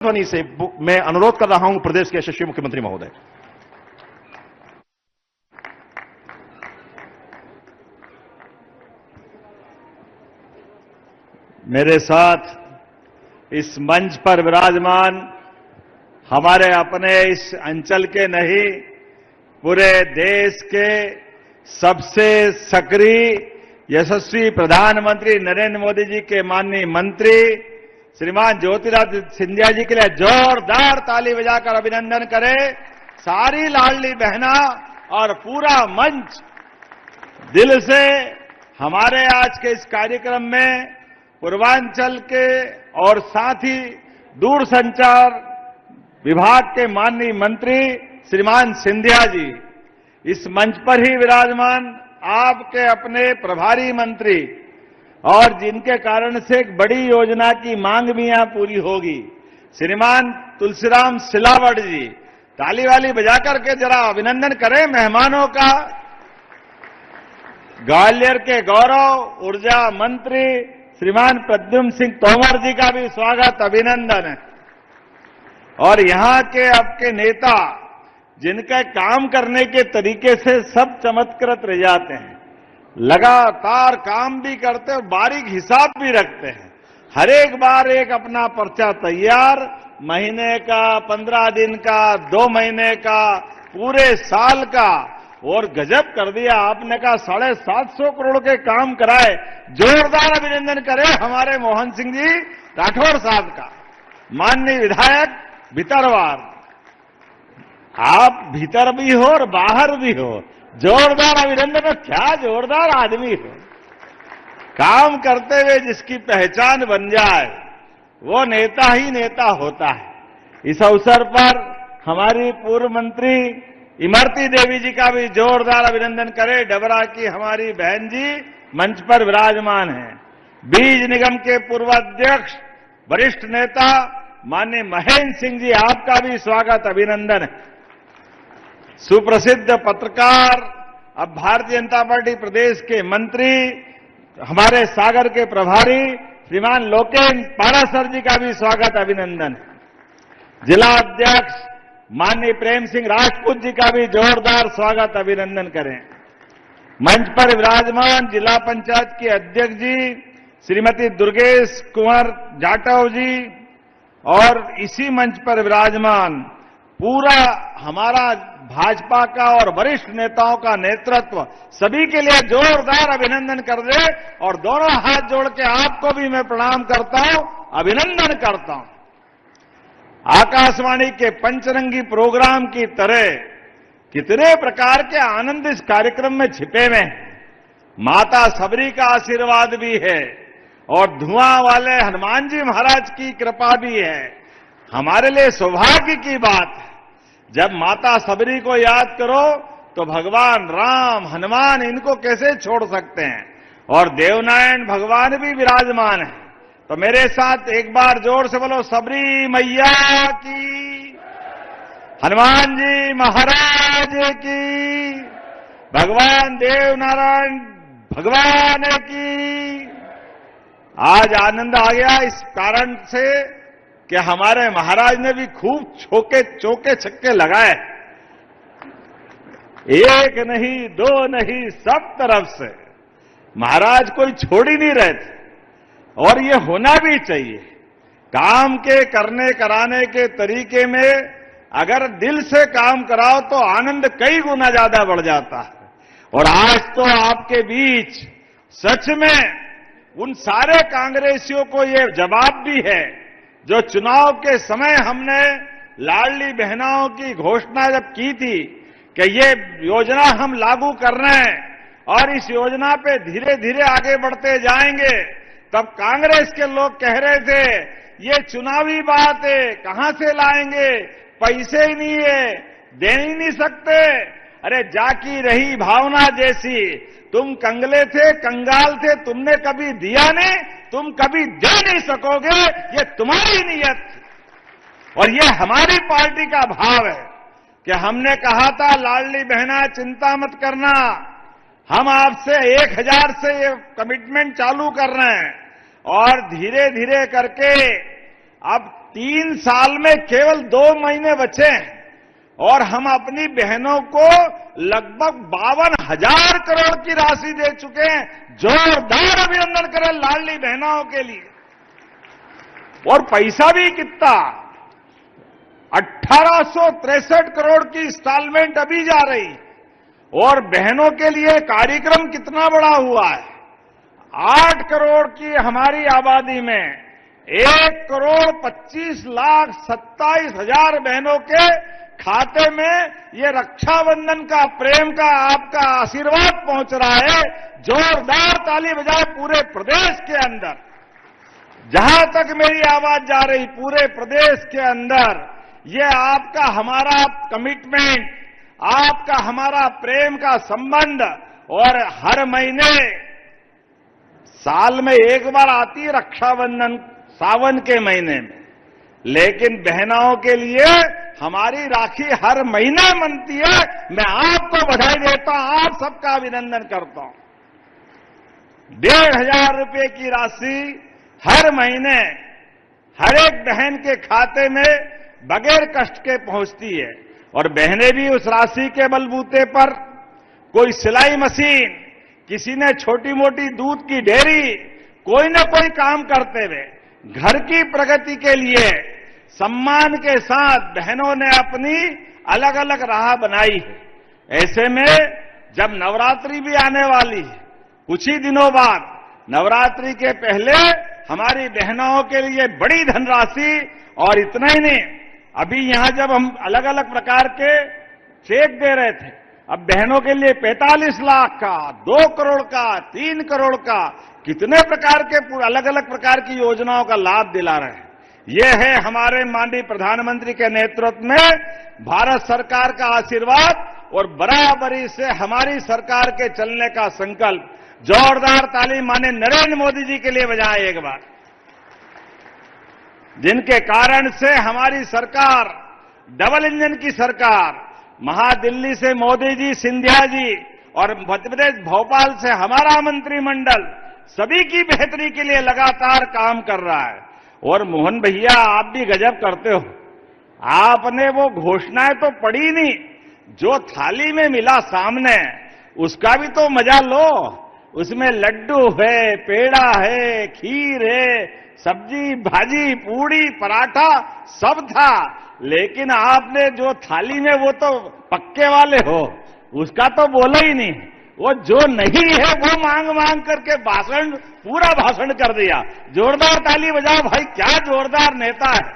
ध्वनि से मैं अनुरोध कर रहा हूं प्रदेश के यशस्वी मुख्यमंत्री महोदय। मेरे साथ इस मंच पर विराजमान हमारे अपने इस अंचल के नहीं, पूरे देश के सबसे सक्रिय यशस्वी प्रधानमंत्री नरेंद्र मोदी जी के माननीय मंत्री श्रीमान ज्योतिरादित्य सिंधिया जी के लिए जोरदार ताली बजाकर अभिनंदन करें। सारी लाडली बहना और पूरा मंच दिल से हमारे आज के इस कार्यक्रम में पूर्वांचल के और साथ ही दूरसंचार विभाग के माननीय मंत्री श्रीमान सिंधिया जी, इस मंच पर ही विराजमान आपके अपने प्रभारी मंत्री और जिनके कारण से एक बड़ी योजना की मांग भी यहां पूरी होगी, श्रीमान तुलसीराम सिलावट जी, ताली वाली बजाकर के जरा अभिनंदन करें मेहमानों का। ग्वालियर के गौरव ऊर्जा मंत्री श्रीमान प्रद्युम्न सिंह तोमर जी का भी स्वागत अभिनंदन है। और यहां के आपके नेता जिनका काम करने के तरीके से सब चमत्कृत रह जाते हैं, लगातार काम भी करते और बारीक हिसाब भी रखते हैं। हर एक बार एक अपना पर्चा तैयार, महीने का, 15 दिन का, 2 महीने का, पूरे साल का। और गजब कर दिया आपने कहा 750 करोड़ के काम कराए। जोरदार अभिनंदन करें हमारे मोहन सिंह जी राठौर साहब का, माननीय विधायक भितरवार। आप भीतर भी हो और बाहर भी हो, जोरदार अभिनंदन। क्या जोरदार आदमी हो। काम करते हुए जिसकी पहचान बन जाए वो नेता ही नेता होता है। इस अवसर पर हमारी पूर्व मंत्री इमरती देवी जी का भी जोरदार अभिनंदन करें। डबरा की हमारी बहन जी मंच पर विराजमान हैं। बीज निगम के पूर्व अध्यक्ष वरिष्ठ नेता माननीय महेंद्र सिंह जी, आपका भी स्वागत अभिनंदन है। सुप्रसिद्ध पत्रकार, अब भारतीय जनता पार्टी प्रदेश के मंत्री, हमारे सागर के प्रभारी श्रीमान लोकेन पारासर जी का भी स्वागत अभिनंदन है। जिला अध्यक्ष माननीय प्रेम सिंह राजपूत जी का भी जोरदार स्वागत अभिनंदन करें। मंच पर विराजमान जिला पंचायत के अध्यक्ष जी श्रीमती दुर्गेश कुंवर जाटव जी और इसी मंच पर विराजमान पूरा हमारा भाजपा का और वरिष्ठ नेताओं का नेतृत्व, सभी के लिए जोरदार अभिनंदन कर दे। और दोनों हाथ जोड़ के आपको भी मैं प्रणाम करता हूं, अभिनंदन करता हूं। आकाशवाणी के पंचरंगी प्रोग्राम की तरह कितने प्रकार के आनंद इस कार्यक्रम में छिपे हुए हैं। माता सबरी का आशीर्वाद भी है और धुआं वाले हनुमान जी महाराज की कृपा भी है। हमारे लिए सौभाग्य की बात है, जब माता सबरी को याद करो तो भगवान राम, हनुमान, इनको कैसे छोड़ सकते हैं। और देवनारायण भगवान भी विराजमान है। तो मेरे साथ एक बार जोर से बोलो, सबरी मैया की, हनुमान जी महाराज की, भगवान देवनारायण भगवान की। आज आनंद आ गया इस कारण से कि हमारे महाराज ने भी खूब चौके छक्के लगाए। एक नहीं, 2 नहीं, सब तरफ से महाराज कोई छोड़ ही नहीं रहे थे। और ये होना भी चाहिए। काम के करने कराने के तरीके में अगर दिल से काम कराओ तो आनंद कई गुना ज्यादा बढ़ जाता है। और आज तो आपके बीच सच में उन सारे कांग्रेसियों को ये जवाब भी है जो चुनाव के समय हमने लाडली बहनाओं की घोषणा जब की थी कि ये योजना हम लागू कर रहे हैं और इस योजना पे धीरे धीरे आगे बढ़ते जाएंगे, तब कांग्रेस के लोग कह रहे थे ये चुनावी बात है, कहां से लाएंगे, पैसे ही नहीं है, दे ही नहीं सकते। अरे जाकी रही भावना जैसी, तुम कंगले थे, कंगाल थे, तुमने कभी दिया नहीं, तुम कभी दे नहीं सकोगे, ये तुम्हारी नीयत थी। और ये हमारी पार्टी का भाव है कि हमने कहा था लाडली बहना चिंता मत करना, हम आपसे 1000 से ये कमिटमेंट चालू कर रहे हैं और धीरे धीरे करके अब 3 साल में केवल 2 महीने बचे हैं और हम अपनी बहनों को लगभग 52,000 करोड़ की राशि दे चुके हैं। जोरदार अभिनंदन करें लाडली बहनों के लिए। और पैसा भी कितना, 1863 करोड़ की इंस्टॉलमेंट अभी जा रही। और बहनों के लिए कार्यक्रम कितना बड़ा हुआ है, 8 करोड़ की हमारी आबादी में 1,25,27,000 बहनों के खाते में ये रक्षाबंधन का, प्रेम का, आपका आशीर्वाद पहुंच रहा है। जोरदार ताली बजाए पूरे प्रदेश के अंदर। जहां तक मेरी आवाज जा रही, पूरे प्रदेश के अंदर ये आपका हमारा कमिटमेंट, आपका हमारा प्रेम का संबंध। और हर महीने, साल में एक बार आती है रक्षाबंधन, सावन के महीने में, लेकिन बहनों के लिए हमारी राखी हर महीने बनती है। मैं आपको बधाई देता हूं, आप सबका अभिनंदन करता हूं। 1,500 रुपए की राशि हर महीने हर एक बहन के खाते में बगैर कष्ट के पहुंचती है। और बहनें भी उस राशि के बलबूते पर, कोई सिलाई मशीन, किसी ने छोटी मोटी दूध की डेयरी, कोई न कोई काम करते हुए घर की प्रगति के लिए सम्मान के साथ बहनों ने अपनी अलग अलग राह बनाई है। ऐसे में जब नवरात्रि भी आने वाली है, कुछ ही दिनों बाद, नवरात्रि के पहले हमारी बहनों के लिए बड़ी धनराशि। और इतना ही नहीं, अभी यहां जब हम अलग अलग प्रकार के चेक दे रहे थे, अब बहनों के लिए 45 लाख का, 2 करोड़ का, 3 करोड़ का, कितने प्रकार के अलग अलग प्रकार की योजनाओं का लाभ दिला रहे हैं। यह है हमारे माननीय प्रधानमंत्री के नेतृत्व में भारत सरकार का आशीर्वाद और बराबरी से हमारी सरकार के चलने का संकल्प। जोरदार ताली माननीय नरेंद्र मोदी जी के लिए बजाएं एक बार, जिनके कारण से हमारी सरकार डबल इंजन की सरकार, महादिल्ली से मोदी जी, सिंधिया जी और मध्य प्रदेश भोपाल से हमारा मंत्रिमंडल सभी की बेहतरी के लिए लगातार काम कर रहा है। और मोहन भैया, आप भी गजब करते हो, आपने वो घोषणाएं तो पढ़ी नहीं, जो थाली में मिला सामने उसका भी तो मजा लो। उसमें लड्डू है, पेड़ा है, खीर है, सब्जी भाजी, पूड़ी पराठा सब था। लेकिन आपने जो थाली में, वो तो पक्के वाले हो, उसका तो बोला ही नहीं। वो जो नहीं है वो मांग मांग करके भाषण, पूरा भाषण कर दिया। जोरदार ताली बजाओ भाई, क्या जोरदार नेता है।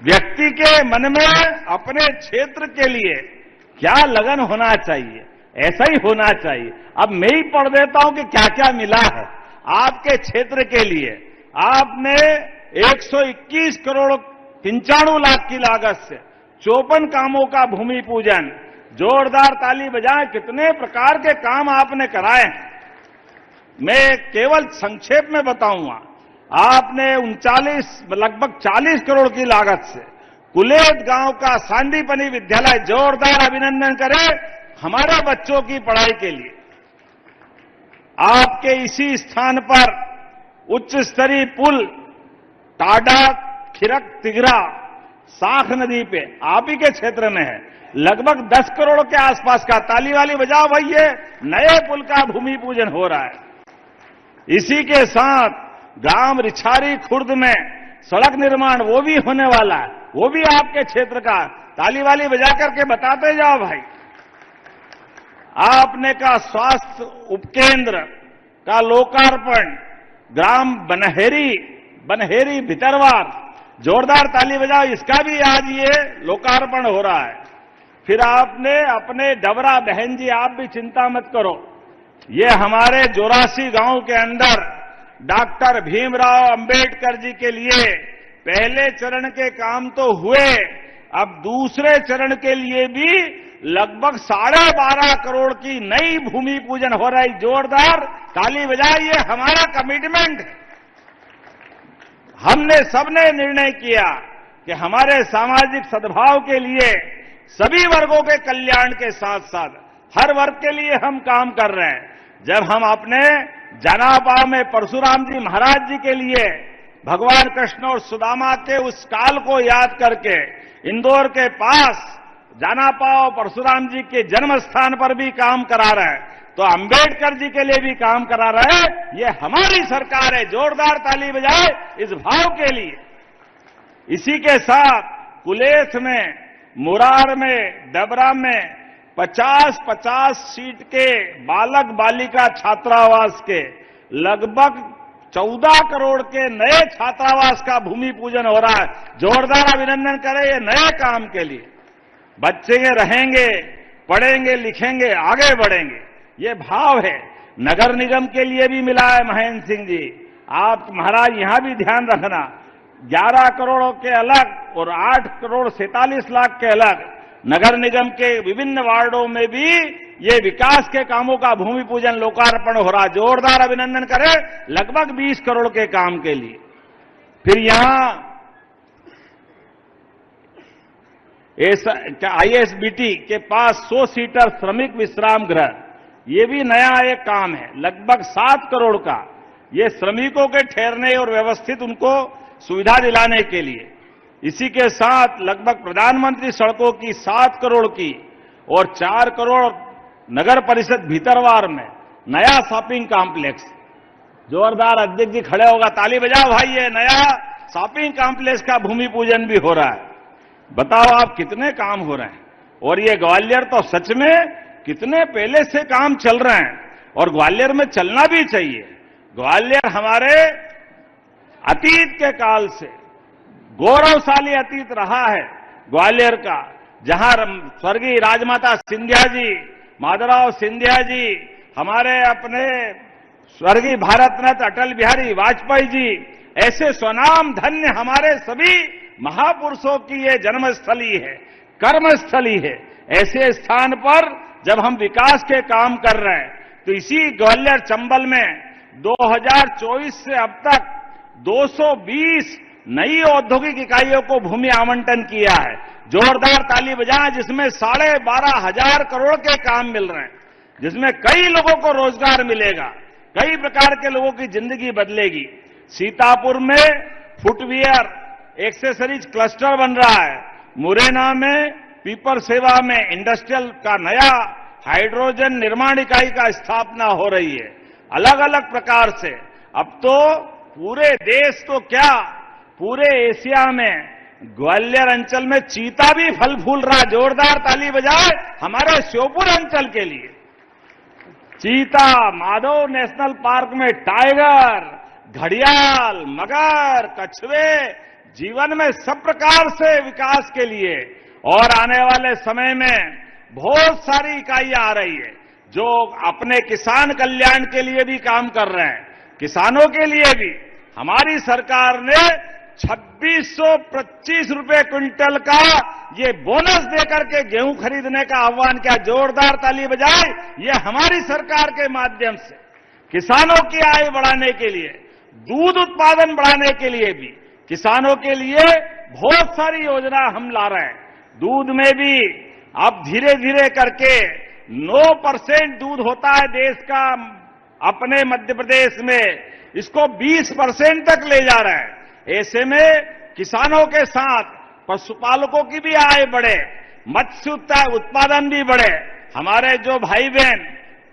व्यक्ति के मन में अपने क्षेत्र के लिए क्या लगन होना चाहिए, ऐसा ही होना चाहिए। अब मैं ही पढ़ देता हूं कि क्या क्या मिला है आपके क्षेत्र के लिए। आपने 121 करोड़ 95 लाख की लागत से 54 कामों का भूमि पूजन। जोरदार ताली बजाएं, कितने प्रकार के काम आपने कराए हैं। मैं केवल संक्षेप में बताऊंगा, आपने 39 लगभग 40 करोड़ की लागत से कुलेत गांव का सांदीपनी विद्यालय, जोरदार अभिनंदन करें हमारे बच्चों की पढ़ाई के लिए। आपके इसी स्थान पर उच्च स्तरीय पुल टाडा खिरक तिगरा साख नदी पे आप ही के क्षेत्र में है, लगभग 10 करोड़ के आसपास का। ताली वाली बजाओ भाई, ये नए पुल का भूमि पूजन हो रहा है। इसी के साथ गांव रिछारी खुर्द में सड़क निर्माण, वो भी होने वाला है, वो भी आपके क्षेत्र का। ताली वाली बजा करके बताते जाओ भाई। आपने का स्वास्थ्य उपकेंद्र का लोकार्पण, ग्राम बनहेरी भितरवार, जोरदार ताली बजाओ, इसका भी आज ये लोकार्पण हो रहा है। फिर आपने अपने डबरा, बहन जी आप भी चिंता मत करो, ये हमारे 84 गांव के अंदर डॉक्टर भीमराव अंबेडकर जी के लिए पहले चरण के काम तो हुए, अब दूसरे चरण के लिए भी लगभग 12.5 करोड़ की नई भूमि पूजन हो रहा है। जोरदार ताली बजाइए, हमारा कमिटमेंट है। हमने सबने निर्णय किया कि हमारे सामाजिक सद्भाव के लिए, सभी वर्गों के कल्याण के साथ साथ हर वर्ग के लिए हम काम कर रहे हैं। जब हम अपने जनापा में परशुराम जी महाराज जी के लिए भगवान कृष्ण और सुदामा के उस काल को याद करके इंदौर के पास जानापाव परशुराम जी के जन्म स्थान पर भी काम करा रहा है, तो अंबेडकर जी के लिए भी काम करा रहा है। ये हमारी सरकार है। जोरदार ताली बजाए इस भाव के लिए। इसी के साथ कुलेथ में, मुरार में, डबरा में 50-50 सीट के बालक बालिका छात्रावास के लगभग 14 करोड़ के नए छात्रावास का भूमि पूजन हो रहा है। जोरदार अभिनंदन करें ये नए काम के लिए। बच्चे रहेंगे, पढ़ेंगे, लिखेंगे, आगे बढ़ेंगे, ये भाव है। नगर निगम के लिए भी मिला है महेंद्र सिंह जी। आप महाराज यहां भी ध्यान रखना, 11 करोड़ के अलग और 8 करोड़ 47 लाख के अलग नगर निगम के विभिन्न वार्डों में भी ये विकास के कामों का भूमि पूजन लोकार्पण हो रहा। जोरदार अभिनंदन करें लगभग 20 करोड़ के काम के लिए। फिर यहां आईएसबीटी के पास 100 सीटर श्रमिक विश्राम गृह, ये भी नया एक काम है, लगभग 7 करोड़ का। ये श्रमिकों के ठहरने और व्यवस्थित उनको सुविधा दिलाने के लिए। इसी के साथ लगभग प्रधानमंत्री सड़कों की 7 करोड़ की और 4 करोड़ नगर परिषद भीतरवार में नया शॉपिंग कॉम्प्लेक्स। जोरदार अध्यक्ष जी खड़े होगा, ताली बजाओ भाई। ये नया शॉपिंग कॉम्प्लेक्स का भूमि पूजन भी हो रहा है। बताओ आप कितने काम हो रहे हैं। और ये ग्वालियर तो सच में कितने पहले से काम चल रहे हैं और ग्वालियर में चलना भी चाहिए। ग्वालियर हमारे अतीत के काल से गौरवशाली अतीत रहा है ग्वालियर का, जहां स्वर्गीय राजमाता सिंधिया जी, माधवराव सिंधिया जी, हमारे अपने स्वर्गीय भारत रत्न अटल बिहारी वाजपेयी जी, ऐसे स्वनाम धन्य हमारे सभी महापुरुषों की ये जन्मस्थली है, कर्मस्थली है। ऐसे स्थान पर जब हम विकास के काम कर रहे हैं, तो इसी ग्वालियर चंबल में 2024 से अब तक 220 नई औद्योगिक इकाइयों को भूमि आवंटन किया है। जोरदार ताली बजाएं, जिसमें 12,500 करोड़ के काम मिल रहे हैं, जिसमें कई लोगों को रोजगार मिलेगा, कई प्रकार के लोगों की जिंदगी बदलेगी। सीतापुर में फुटवियर एक्सेसरीज क्लस्टर बन रहा है। मुरैना में पीपर सेवा में इंडस्ट्रियल का नया हाइड्रोजन निर्माण इकाई का स्थापना हो रही है। अलग अलग प्रकार से अब तो पूरे देश तो क्या, पूरे एशिया में ग्वालियर अंचल में चीता भी फल फूल रहा। जोरदार ताली बजाए हमारे श्योपुर अंचल के लिए। चीता, माधव नेशनल पार्क में टाइगर, घड़ियाल, मगर, कछुए, जीवन में सब प्रकार से विकास के लिए। और आने वाले समय में बहुत सारी इकाइयां आ रही है जो अपने किसान कल्याण के लिए भी काम कर रहे हैं। किसानों के लिए भी हमारी सरकार ने 2625 रुपए क्विंटल का ये बोनस देकर के गेहूं खरीदने का आह्वान किया। जोरदार ताली बजाए। ये हमारी सरकार के माध्यम से किसानों की आय बढ़ाने के लिए, दूध उत्पादन बढ़ाने के लिए भी, किसानों के लिए बहुत सारी योजना हम ला रहे हैं। दूध में भी अब धीरे धीरे करके 9% दूध होता है देश का, अपने मध्य प्रदेश में इसको 20% तक ले जा रहे हैं। ऐसे में किसानों के साथ पशुपालकों की भी आय बढ़े, मत्स्य उत्पादन भी बढ़े। हमारे जो भाई बहन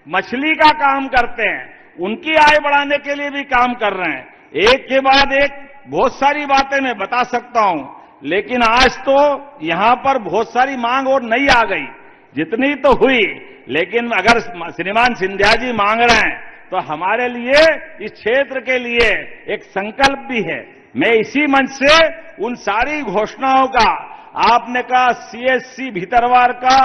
मछली का काम करते हैं, उनकी आय बढ़ाने के लिए भी काम कर रहे हैं। एक के बाद एक बहुत सारी बातें मैं बता सकता हूं, लेकिन आज तो यहां पर बहुत सारी मांग और नई आ गई। जितनी तो हुई, लेकिन अगर श्रीमान सिंधिया जी मांग रहे हैं तो हमारे लिए, इस क्षेत्र के लिए एक संकल्प भी है। मैं इसी मंच से उन सारी घोषणाओं का, आपने कहा सीएचसी भीतरवार का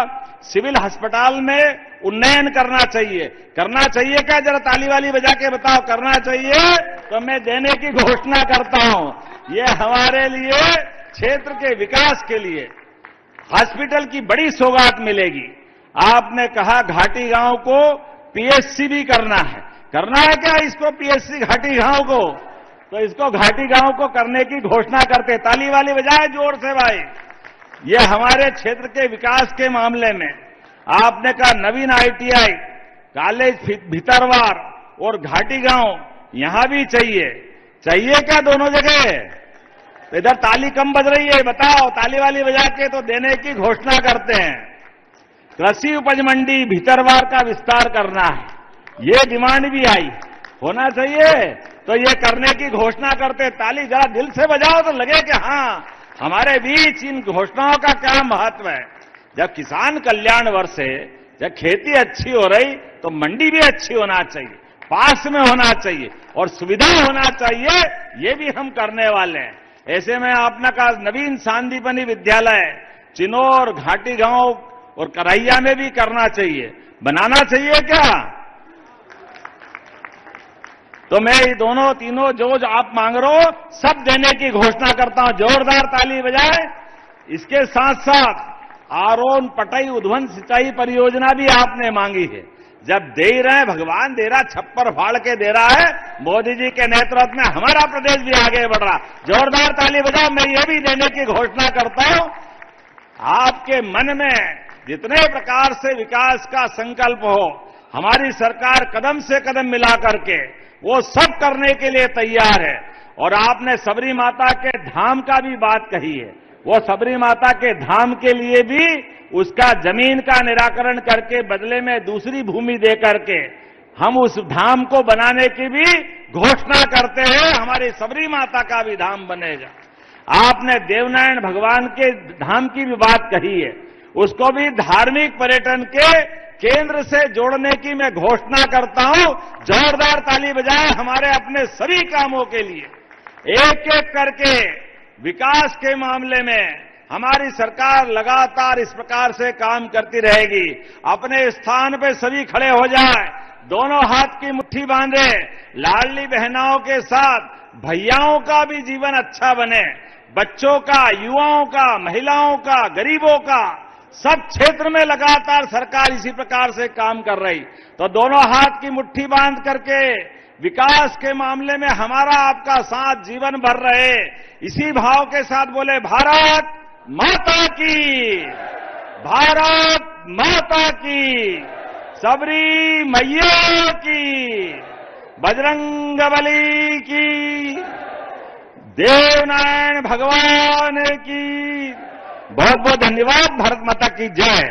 सिविल अस्पताल में उन्नयन करना चाहिए। करना चाहिए क्या? जरा ताली वाली बजा के बताओ। करना चाहिए तो मैं देने की घोषणा करता हूं। ये हमारे लिए क्षेत्र के विकास के लिए हॉस्पिटल की बड़ी सौगात मिलेगी। आपने कहा घाटी गांव को पीएचसी भी करना है। करना है क्या इसको, पीएचसी घाटी गांव को? तो इसको घाटी गांव को करने की घोषणा करते। ताली वाली बजाए जोर से भाई। ये हमारे क्षेत्र के विकास के मामले में आपने कहा नवीन आईटीआई कॉलेज भीतरवार और घाटी गांव यहां भी चाहिए। चाहिए क्या दोनों जगह? तो इधर ताली कम बज रही है, बताओ, ताली वाली बजा के तो देने की घोषणा करते हैं। कृषि उपज मंडी भीतरवार का विस्तार करना है, ये डिमांड भी आई, होना चाहिए। तो ये करने की घोषणा करते, ताली जरा दिल से बजाओ तो लगे कि हां, हमारे बीच इन घोषणाओं का क्या महत्व है। जब किसान कल्याण वर्ष है, जब खेती अच्छी हो रही, तो मंडी भी अच्छी होना चाहिए, पास में होना चाहिए और सुविधा होना चाहिए। ये भी हम करने वाले हैं। ऐसे में आपने कहा नवीन सांदीपनी विद्यालय चिनौर, घाटी गांव और करैया में भी करना चाहिए, बनाना चाहिए क्या? तो मैं ये दोनों तीनों जो आप मांग रहे हो सब देने की घोषणा करता हूं, जोरदार ताली बजाए। इसके साथ साथ आरोन पटई उद्वन सिंचाई परियोजना भी आपने मांगी है। जब दे रहे हैं, भगवान दे रहा, छप्पर फाड़ के दे रहा है, मोदी जी के नेतृत्व में हमारा प्रदेश भी आगे बढ़ रहा। जोरदार ताली बजाओ। मैं ये भी देने की घोषणा करता हूं, आपके मन में जितने प्रकार से विकास का संकल्प हो, हमारी सरकार कदम से कदम मिला करके वो सब करने के लिए तैयार है। और आपने सबरी माता के धाम का भी बात कही है, वो सबरी माता के धाम के लिए भी उसका जमीन का निराकरण करके बदले में दूसरी भूमि दे करके हम उस धाम को बनाने की भी घोषणा करते हैं। हमारी सबरी माता का भी धाम बनेगा। आपने देवनारायण भगवान के धाम की भी बात कही है, उसको भी धार्मिक पर्यटन के केंद्र से जोड़ने की मैं घोषणा करता हूं। जोरदार ताली बजाए हमारे अपने सभी कामों के लिए। एक एक करके विकास के मामले में हमारी सरकार लगातार इस प्रकार से काम करती रहेगी। अपने स्थान पे सभी खड़े हो जाए, दोनों हाथ की मुट्ठी बांधे, लाडली बहनाओं के साथ भैयाओं का भी जीवन अच्छा बने, बच्चों का, युवाओं का, महिलाओं का, गरीबों का, सब क्षेत्र में लगातार सरकार इसी प्रकार से काम कर रही। तो दोनों हाथ की मुट्ठी बांध करके विकास के मामले में हमारा आपका साथ जीवन भर रहे, इसी भाव के साथ बोले भारत माता की, भारत माता की, सबरी मैया की, बजरंगबली की, देवनारायण भगवान की। बहुत बहुत धन्यवाद। भारत माता की जय।